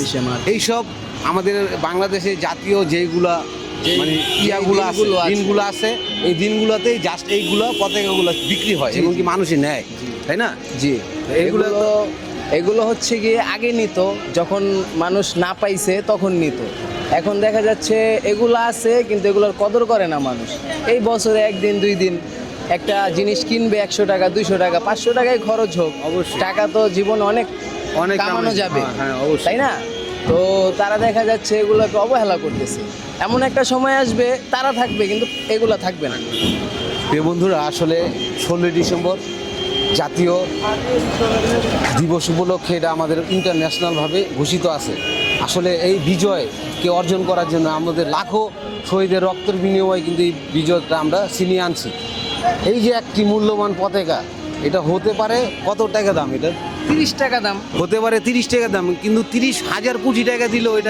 25শে March. এইসব আমাদের বাংলাদেশে জাতীয় যেগুলা মানে ইয়াগুলো আছে, দিনগুলো আছে। দিনগুলো আছে, এই দিনগুলোতেই জাস্ট এইগুলো পতাকাগুলো বিক্রি হয় এবং কি মানুষই নেয়, তাই না? জি, এইগুলো এগুলো এগুলো হচ্ছে গিয়ে আগে নিত, যখন মানুষ না পাইছে তখন নিত। এখন দেখা যাচ্ছে এগুলো আছে কিন্তু এগুলোর কদর করে না মানুষ। এই বছরে একদিন 2 দিন একটা জিনিস কিনবে, 100 টাকা 200 টাকা 500 টাকায় খরচ হোক, অবশ্যই। টাকা তো জীবনে অনেক অনেক কামানো যাবে, হ্যাঁ, অবশ্যই। তাই না? তো তারা দেখা যাচ্ছে এগুলোকে অবহেলা করতেছে। এমন একটা সময় আসবে তারা থাকবে কিন্তু এগুলো থাকবে না। প্রিয় বন্ধুরা, আসলে 16ই ডিসেম্বর জাতীয় দিবস উপলক্ষে এটা আমাদের ইন্টারন্যাশনালভাবে ঘোষিত আছে। আসলে এই বিজয়কে অর্জন করার জন্য আমাদের লাখো শহীদের রক্তের বিনিময়ে কিন্তু এই বিজয়টা আমরা ছিনিয়ে আনছি। এই যে একটি মূল্যবান পতাকা, এটা হতে পারে কত টাকা দাম? এটা 30 টাকা দাম। হতে পারে 30 টাকা দাম, কিন্তু 30,000 কোটি টাকা দিলেও এটা